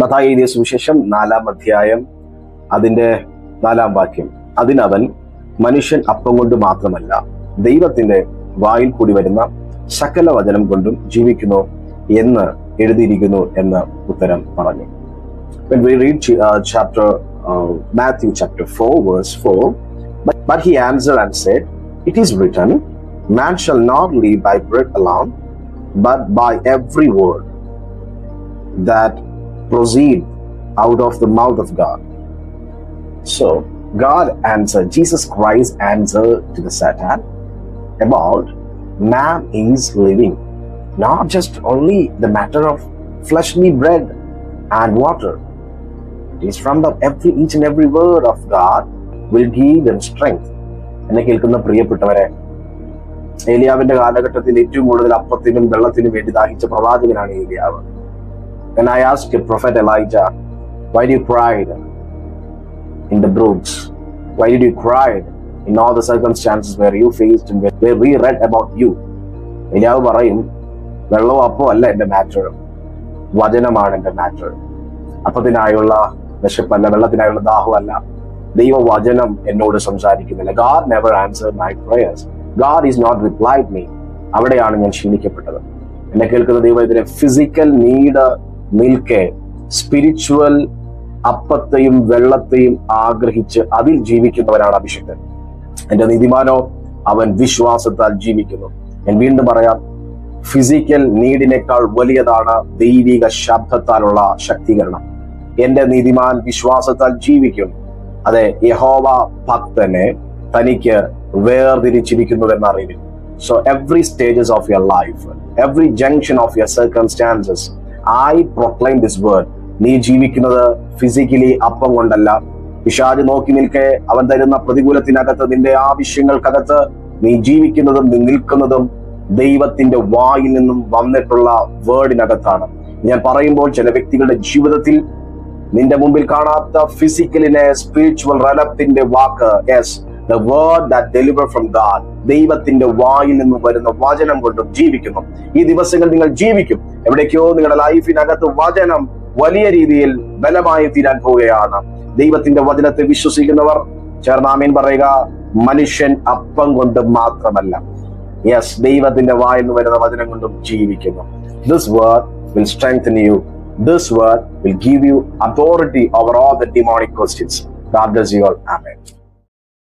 മത്തായി എഴുതിയ സുവിശേഷം 4-ാം അധ്യായം അതിന്റെ 4-ാം വാക്യം, അതിനവൻ മനുഷ്യൻ അപ്പം കൊണ്ട് മാത്രമല്ല ദൈവത്തിന്റെ വായിൽ കൂടി വരുന്ന സകല വചനം കൊണ്ടും ജീവിക്കുന്നു എന്ന് എഴുതിയിരിക്കുന്നു എന്ന് ഉത്തരം പറഞ്ഞു. When we read Matthew chapter 4 verse 4, but he answered and said, it is written, man shall not live by bread alone, but by every word that proceed out of the mouth of God. So God answered, Jesus Christ answered to the Satan about man is living, not just only the matter of fleshly bread and water. It is from each and every word of God will give them strength. എന്നെ കേൾക്കുന്ന പ്രിയപ്പെട്ടവരെ, ഏലിയാവിന്റെ കാലഘട്ടത്തിൽ ഏറ്റവും കൂടുതൽ അപ്പത്തിനും വെള്ളത്തിനും വേണ്ടി ദാഹിച്ച പ്രവാചകനാണ് ഏലിയാവ്. When I asked Prophet Elijah, why did you cry in the brooks? Why did you cry in all the circumstances where you faced and where we read about you? ഏലിയാവ് പറയും, വെള്ളവും അപ്പവും അല്ല എന്റെ മാറ്റർ, വചനമാണ് എന്റെ മാറ്റർ. അപ്പത്തിനായുള്ള വിശപ്പല്ല, വെള്ളത്തിനായുള്ള ദാഹമല്ല, ദൈവവചനം എന്നോട് സംസാരിക്കുന്നില്ല. God never answered my prayers. God is not replied me. അവിടെയാണ് ഞാൻ ക്ഷീണിക്കപ്പെട്ടത്. എന്നെ കേൾക്കുന്ന ദൈവത്തിലെ ഫിസിക്കൽ നീഡ് നിൽക്കെ സ്പിരിച്വൽ അപ്പത്തെയും വെള്ളത്തെയും ആഗ്രഹിച്ച് അതിൽ ജീവിക്കുന്നവരാണ് അഭിഷിക്തൻ. എന്റെ നീതിമാനോ അവൻ വിശ്വാസത്താൽ ജീവിക്കുന്നു. ഞാൻ വീണ്ടും പറയാം, ഫിസിക്കൽ നീഡിനേക്കാൾ വലിയതാണ് ദൈവിക ശബ്ദത്താലുള്ള ശക്തീകരണം. എന്റെ നീതിമാൻ വിശ്വാസത്താൽ ജീവിക്കും. അതെ, യഹോവ ഭക്തനെ തനിക്ക് വേർതിരിച്ചിരിക്കുന്നുവെന്ന് അറിവിൽ. So every stages of your life, every junction of your circumstances, I proclaim this word. നീ ജീവിക്കുന്നത് ഫിസിക്കലി അപ്പം കൊണ്ടല്ല. പിശാച് നോക്കി നിൽക്കെ അവൻ തരുന്ന പ്രതികൂലത്തിനകത്ത്, നിന്റെ ആവശ്യങ്ങൾക്കകത്ത് നീ ജീവിക്കുന്നതും നീ നിൽക്കുന്നതും ദൈവത്തിന്റെ വായിൽ നിന്നും വന്നിട്ടുള്ള വേർഡിനകത്താണ്. ഞാൻ പറയുമ്പോൾ ചില വ്യക്തികളുടെ ജീവിതത്തിൽ നിന്റെ മുമ്പിൽ കാണാത്ത ഫിസിക്കലിനെ സ്പിരിച്വൽ റലത്തിന്റെ വാക്ക്, yes, the word that deliver from God, ദൈവത്തിന്റെ വായിൽ നിന്നും വരുന്ന വചനം കൊണ്ടും ജീവിക്കുന്നു. ഈ ദിവസങ്ങൾ നിങ്ങൾ ജീവിക്കും. എവിടേക്കോ നിങ്ങളുടെ ലൈഫിനകത്ത് വചനം വലിയ രീതിയിൽ ബലമായി തീരാൻ പോവുകയാണ്. ദൈവത്തിന്റെ വചനത്തെ വിശ്വസിക്കുന്നവർ ചേർന്ന് ആമേൻ പറയുക. മനുഷ്യൻ അപ്പം കൊണ്ട് മാത്രമല്ല, യെസ്, ദൈവത്തിന്റെ വായിൽ നിന്ന് വരുന്ന വചനം കൊണ്ടും ജീവിക്കുന്നു. This word will strengthen you. This word will give you authority over all the demonic questions. God bless you all. Amen.